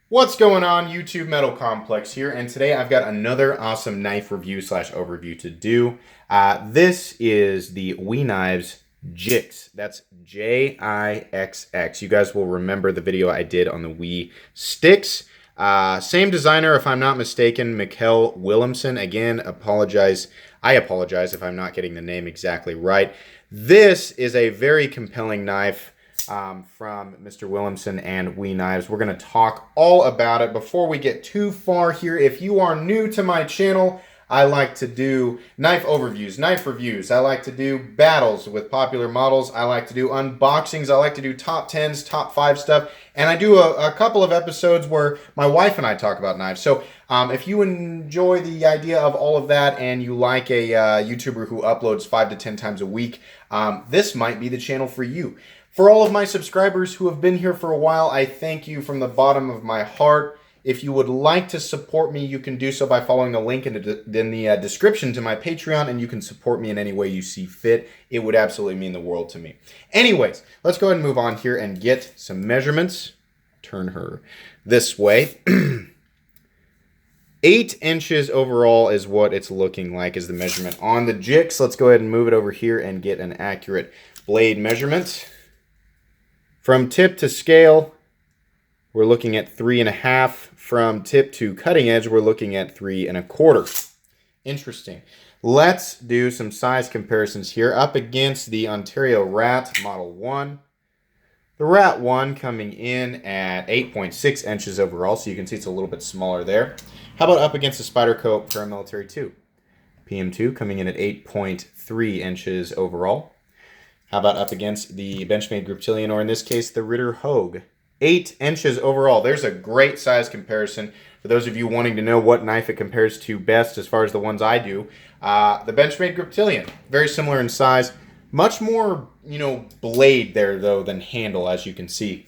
What's going on, YouTube Metal Complex here, and today I've got another awesome knife review slash overview to do. This is the We Knives Jixx. That's Jixx. You guys will remember the video I did on the We Sticks. Same designer, if I'm not mistaken, Mikkel Williamson. Again, I apologize if I'm not getting the name exactly right. This is a very compelling knife from Mr. Williamson and We Knives. We're going to talk all about it. Before we get too far here, if you are new to my channel, I like to do knife overviews, knife reviews. I like to do battles with popular models. I like to do unboxings. I like to do top 10s, top 5 stuff. And I do a couple of episodes where my wife and I talk about knives. So if you enjoy the idea of all of that and you like a YouTuber who uploads 5 to 10 times a week, this might be the channel for you. For all of my subscribers who have been here for a while, I thank you from the bottom of my heart. If you would like to support me, you can do so by following the link in the description to my Patreon, and you can support me in any way you see fit. It would absolutely mean the world to me. Anyways, let's go ahead and move on here and get some measurements. Turn her this way. 8 inches overall is what it's looking like as the measurement on the Jixx. Let's go ahead and move it over here and get an accurate blade measurement. From tip to scale, we're looking at 3.5. From tip to cutting edge, we're looking at 3.25. Interesting. Let's do some size comparisons here up against the Ontario Rat Model 1. The Rat 1 coming in at 8.6 inches overall, so you can see it's a little bit smaller there. How about up against the Spyderco Paramilitary 2? PM2 coming in at 8.3 inches overall. How about up against the Benchmade Griptilian, or in this case, the Ritter Hogue? 8 inches overall. There's a great size comparison for those of you wanting to know what knife it compares to best as far as the ones I do. The Benchmade Griptilian, very similar in size. Much more, blade there, though, than handle, as you can see.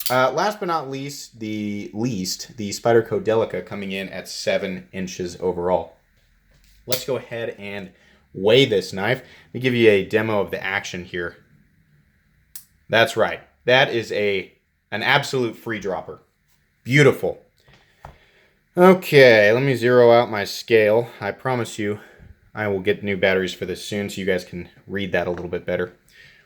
Last but not least, the Spyderco Delica coming in at 7 inches overall. Let's go ahead and weigh this knife. Let me give you a demo of the action here. That's right. That is an absolute free dropper. Beautiful. Okay, let me zero out my scale. I promise you I will get new batteries for this soon so you guys can read that a little bit better.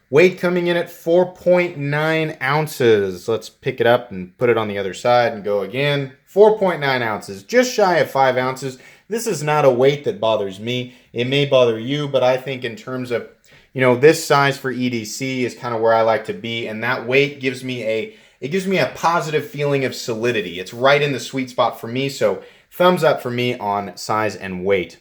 Weight coming in at 4.9 ounces. Let's pick it up and put it on the other side and go again. 4.9 ounces, just shy of 5 ounces. This is not a weight that bothers me. It may bother you, but I think in terms of, this size for EDC is kind of where I like to be, and that weight gives me a positive feeling of solidity. It's right in the sweet spot for me, so thumbs up for me on size and weight.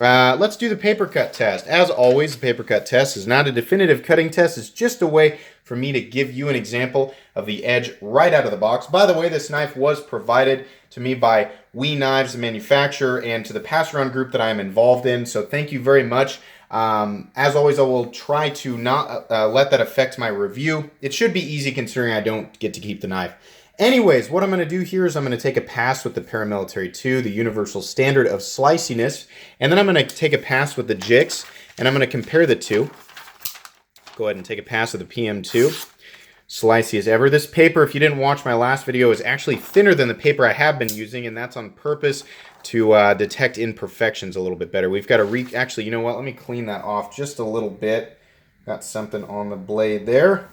Let's do the paper cut test. As always, the paper cut test is not a definitive cutting test. It's just a way for me to give you an example of the edge right out of the box. By the way, this knife was provided to me by We Knives, the manufacturer, and to the pass-around group that I am involved in. So thank you very much. As always, I will try to not let that affect my review. It should be easy considering I don't get to keep the knife. Anyways, what I'm going to do here is I'm going to take a pass with the Paramilitary 2, the universal standard of sliciness, and then I'm going to take a pass with the Jixx, and I'm going to compare the two. Go ahead and take a pass with the PM2. Slicey as ever. This paper, if you didn't watch my last video, is actually thinner than the paper I have been using, and that's on purpose to detect imperfections a little bit better. We've got a actually, you know what? Let me clean that off just a little bit. Got something on the blade there.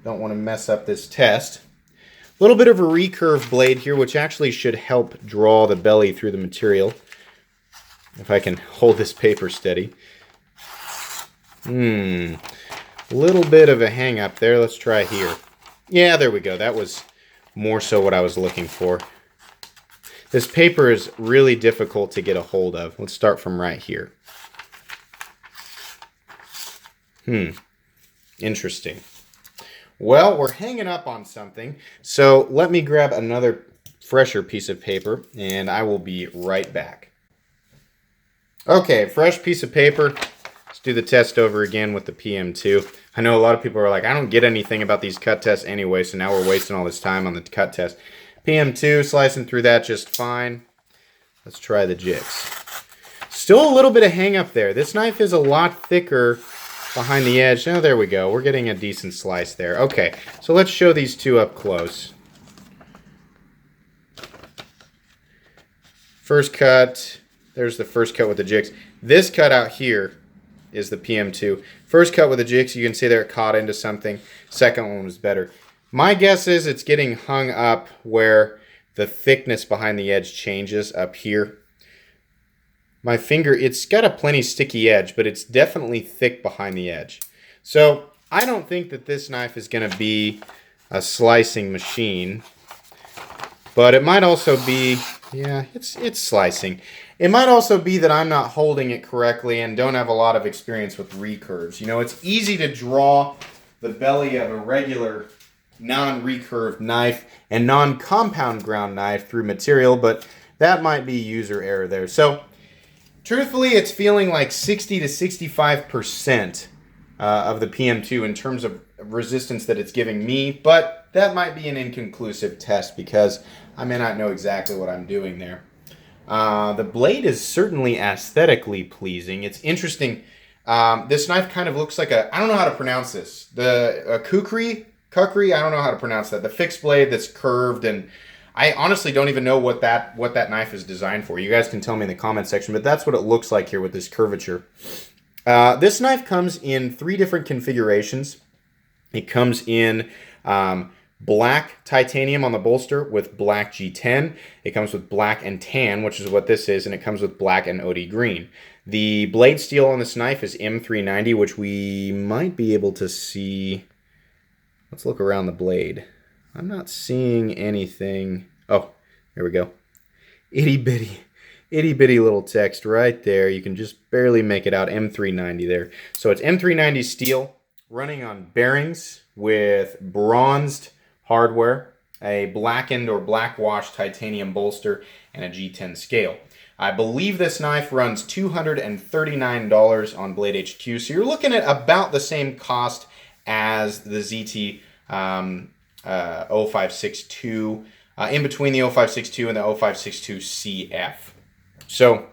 Don't want to mess up this test. A little bit of a recurve blade here, which actually should help draw the belly through the material. If I can hold this paper steady. A little bit of a hang up there. Let's try here. Yeah, there we go. That was more so what I was looking for. This paper is really difficult to get a hold of. Let's start from right here. Interesting. Well, we're hanging up on something, so let me grab another fresher piece of paper, and I will be right back. Okay, fresh piece of paper. Let's do the test over again with the PM2. I know a lot of people are like, I don't get anything about these cut tests anyway, so now we're wasting all this time on the cut test. PM2, slicing through that just fine. Let's try the Jixx. Still a little bit of hang up there. This knife is a lot thicker behind the edge. Oh, there we go. We're getting a decent slice there. Okay, so let's show these two up close. First cut, there's the first cut with the Jixx. This cut out here is the PM2. First cut with the Jixx, you can see there it caught into something. Second one was better. My guess is it's getting hung up where the thickness behind the edge changes up here. My finger, it's got a plenty sticky edge, but it's definitely thick behind the edge. So I don't think that this knife is going to be a slicing machine, but it might also be, yeah, it's slicing. It might also be that I'm not holding it correctly and don't have a lot of experience with recurves. You know, it's easy to draw the belly of a regular non-recurved knife and non-compound ground knife through material, but that might be user error there. So truthfully, it's feeling like 60 to 65% of the PM2 in terms of resistance that it's giving me, but that might be an inconclusive test because I may not know exactly what I'm doing there. The blade is certainly aesthetically pleasing. It's interesting. This knife kind of looks like I don't know how to pronounce this. The kukri, I don't know how to pronounce that. The fixed blade that's curved, and I honestly don't even know what that knife is designed for. You guys can tell me in the comment section, but that's what it looks like here with this curvature. This knife comes in 3 different configurations. It comes in black titanium on the bolster with black G10. It comes with black and tan, which is what this is, and it comes with black and OD green. The blade steel on this knife is M390, which we might be able to see. Let's look around the blade. I'm not seeing anything. Oh, there we go. Itty bitty little text right there. You can just barely make it out. M390 there. So it's M390 steel running on bearings with bronzed hardware, a blackened or black washed titanium bolster, and a G10 scale. I believe this knife runs $239 on Blade HQ. So you're looking at about the same cost as the ZT 0562, in between the 0562 and the 0562 CF. So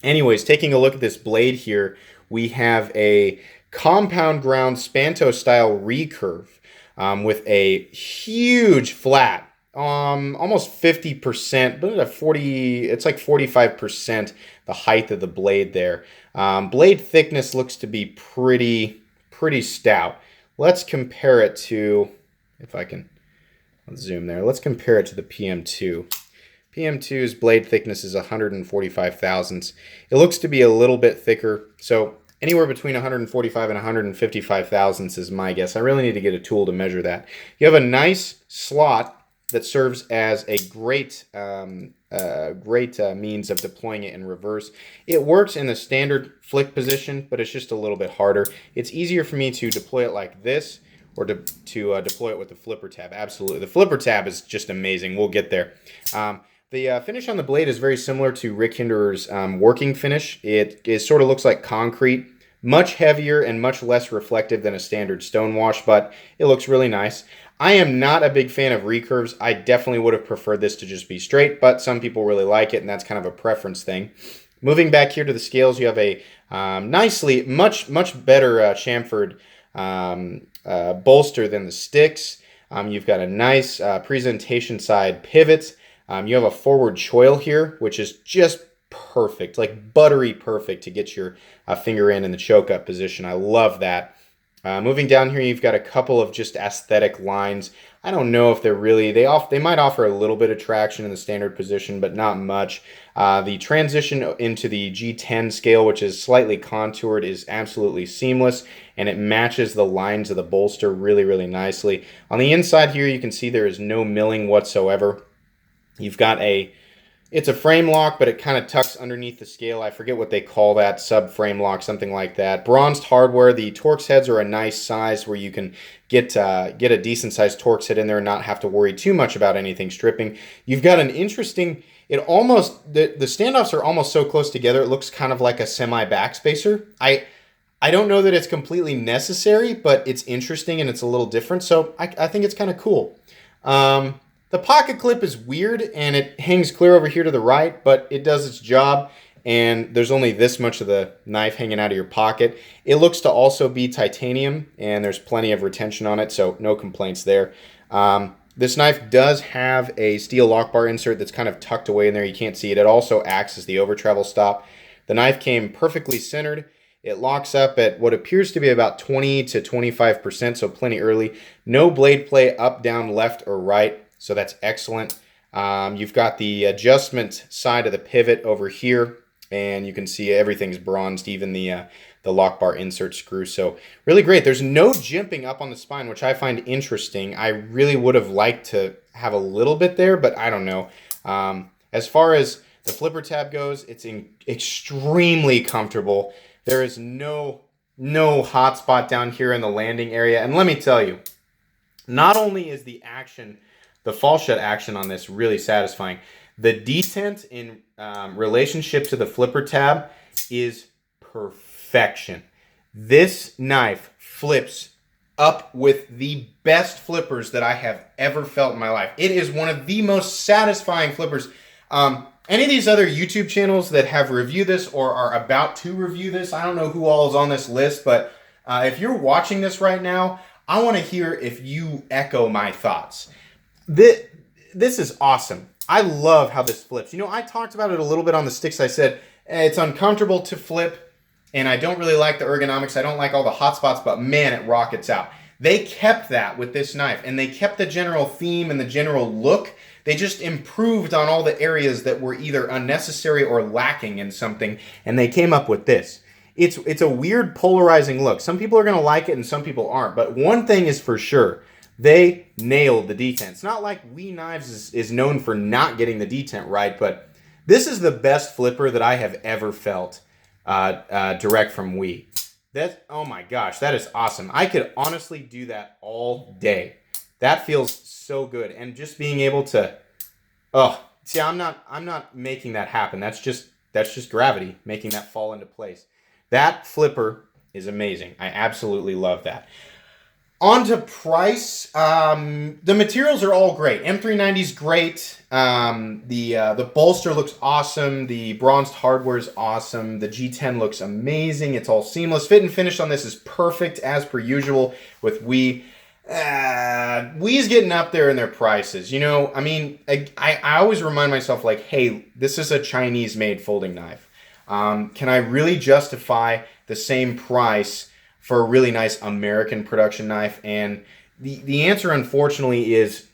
anyways, taking a look at this blade here, we have a compound ground Spanto style recurve with a huge flat, almost 50%, but at 40, it's like 45% the height of the blade there. Blade thickness looks to be pretty stout. Let's compare it to, if I can, let's zoom there. Let's compare it to the PM2. PM2's blade thickness is 145 thousandths. It looks to be a little bit thicker, so anywhere between 145 and 155 thousandths is my guess. I really need to get a tool to measure that. You have a nice slot that serves as a great means of deploying it in reverse. It works in the standard flick position, but it's just a little bit harder. It's easier for me to deploy it like this or to deploy it with the flipper tab. Absolutely. The flipper tab is just amazing. We'll get there. The finish on the blade is very similar to Rick Hinderer's working finish. It sort of looks like concrete, much heavier and much less reflective than a standard stone wash, but it looks really nice. I am not a big fan of recurves. I definitely would have preferred this to just be straight, but some people really like it, and that's kind of a preference thing. Moving back here to the scales, you have a much better chamfered bolster than the sticks. You've got a nice presentation side pivot. You have a forward choil here, which is just perfect, like buttery perfect to get your finger in the choke up position. I love that. Moving down here, you've got a couple of just aesthetic lines. I don't know if they're really, they might offer a little bit of traction in the standard position, but not much. The transition into the G10 scale, which is slightly contoured, is absolutely seamless, and it matches the lines of the bolster really nicely. On the inside here, you can see there is no milling whatsoever. You've got it's a frame lock, but it kind of tucks underneath the scale. I forget what they call that, sub-frame lock, something like that. Bronzed hardware. The Torx heads are a nice size where you can get a decent-sized Torx head in there and not have to worry too much about anything stripping. You've got an interesting, the standoffs are almost so close together, it looks kind of like a semi-backspacer. I don't know that it's completely necessary, but it's interesting and it's a little different, so I think it's kind of cool. The pocket clip is weird, and it hangs clear over here to the right, but it does its job, and there's only this much of the knife hanging out of your pocket. It looks to also be titanium, and there's plenty of retention on it, so no complaints there. This knife does have a steel lock bar insert that's kind of tucked away in there. You can't see it. It also acts as the over travel stop. The knife came perfectly centered. It locks up at what appears to be about 20 to 25%, so plenty early. No blade play up, down, left, or right, so that's excellent. You've got the adjustment side of the pivot over here, and you can see everything's bronzed, even the lock bar insert screw. So really great. There's no jimping up on the spine, which I find interesting. I really would have liked to have a little bit there, but I don't know. As far as the flipper tab goes, it's extremely comfortable. There is no hot spot down here in the landing area. And let me tell you, not only is the fall shut action on this really satisfying, the detent in relationship to the flipper tab is perfection. This knife flips up with the best flippers that I have ever felt in my life. It is one of the most satisfying flippers. Any of these other YouTube channels that have reviewed this or are about to review this, I don't know who all is on this list, but if you're watching this right now, I want to hear if you echo my thoughts. This is awesome. I love how this flips. You know, I talked about it a little bit on the sticks. I said it's uncomfortable to flip, and I don't really like the ergonomics. I don't like all the hot spots, but man, it rockets out. They kept that with this knife, and they kept the general theme and the general look. They just improved on all the areas that were either unnecessary or lacking in something, and they came up with this. It's a weird polarizing look. Some people are going to like it and some people aren't, but one thing is for sure. They nailed the detent. It's not like WE Knives is known for not getting the detent right, but this is the best flipper that I have ever felt direct from WE. Oh my gosh, that is awesome. I could honestly do that all day. That feels so good. And just being able to, see, I'm not making that happen. That's just gravity making that fall into place. That flipper is amazing. I absolutely love that. On to price. The materials are all great. M390 is great. The bolster looks awesome. The bronzed hardware is awesome. The G10 looks amazing. It's all seamless. Fit and finish on this is perfect as per usual with WE. WE's getting up there in their prices. You know, I mean, I always remind myself like, hey, this is a Chinese-made folding knife. Can I really justify the same price for a really nice American production knife? And the answer, unfortunately, is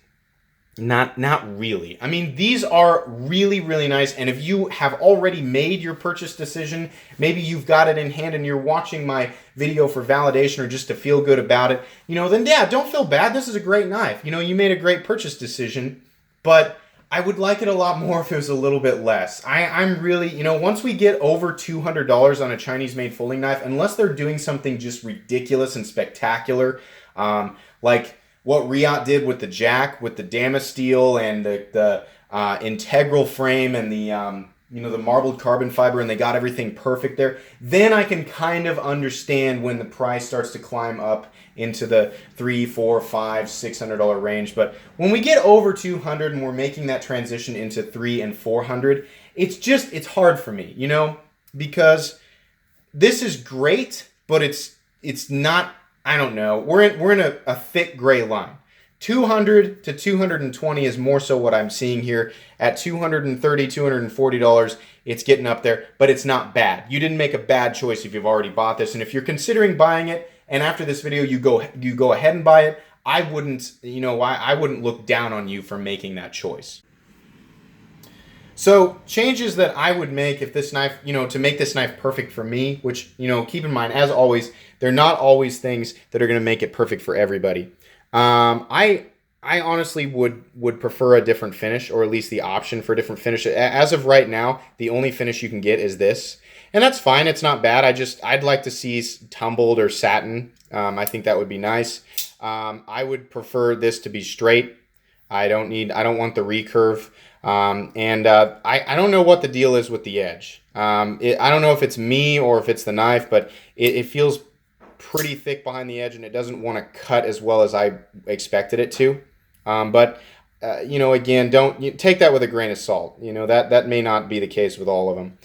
not really. I mean, these are really, really nice. And if you have already made your purchase decision, maybe you've got it in hand and you're watching my video for validation or just to feel good about it, you know, then yeah, don't feel bad. This is a great knife. You know, you made a great purchase decision, but I would like it a lot more if it was a little bit less. I'm really, you know, once we get over $200 on a Chinese-made folding knife, unless they're doing something just ridiculous and spectacular, like what Riot did with the Jack, with the Damasteel and the integral frame and the you know, the marbled carbon fiber, and they got everything perfect there, then I can kind of understand when the price starts to climb up into the $300, $400, $500, $600 range. But when we get over 200 and we're making that transition into $300 and $400, it's hard for me, you know, because this is great, but it's not, I don't know. We're in a thick gray line. 200 to 220 is more so what I'm seeing here. At $230, $240, it's getting up there, but it's not bad. You didn't make a bad choice if you've already bought this. And if you're considering buying it, and after this video you go ahead and buy it, I wouldn't, you know, I wouldn't look down on you for making that choice. So changes that I would make if this knife, you know, to make this knife perfect for me, which, you know, keep in mind, as always, they're not always things that are going to make it perfect for everybody. I honestly would prefer a different finish, or at least the option for a different finish. As of right now, the only finish you can get is this. And that's fine. It's not bad. I'd like to see tumbled or satin. I think that would be nice. I would prefer this to be straight. I don't want the recurve. I don't know what the deal is with the edge. I don't know if it's me or if it's the knife, but it feels pretty thick behind the edge and it doesn't want to cut as well as I expected it to. You know, again, take that with a grain of salt. You know, that may not be the case with all of them.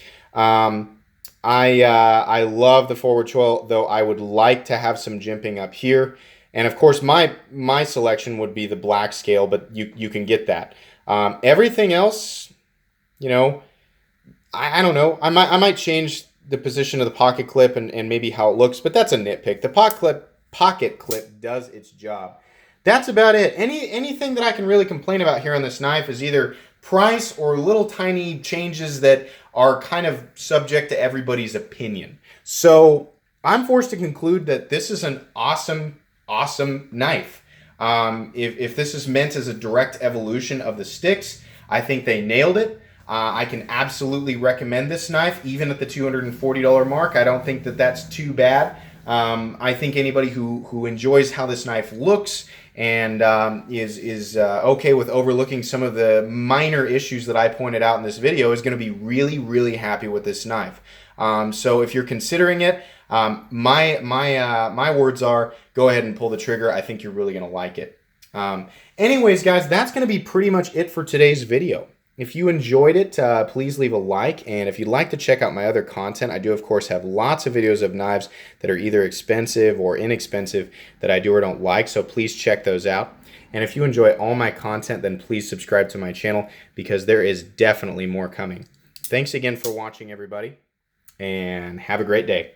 I love the forward choil, though I would like to have some jimping up here. And of course, my selection would be the black scale, but you can get that. Everything else, you know, I don't know. I might change the position of the pocket clip and maybe how it looks, but that's a nitpick. The pocket clip does its job. That's about it. Anything that I can really complain about here on this knife is either price or little tiny changes that are kind of subject to everybody's opinion. So I'm forced to conclude that this is an awesome knife. If this is meant as a direct evolution of the sticks, I think they nailed it. I can absolutely recommend this knife, even at the $240 mark. I don't think that that's too bad. I think anybody who enjoys how this knife looks and is okay with overlooking some of the minor issues that I pointed out in this video is going to be really, really happy with this knife. So if you're considering it, my words are, go ahead and pull the trigger. I think you're really going to like it. Anyways, guys, that's going to be pretty much it for today's video. If you enjoyed it, please leave a like, and if you'd like to check out my other content, I do, of course, have lots of videos of knives that are either expensive or inexpensive that I do or don't like, so please check those out. And if you enjoy all my content, then please subscribe to my channel because there is definitely more coming. Thanks again for watching, everybody, and have a great day.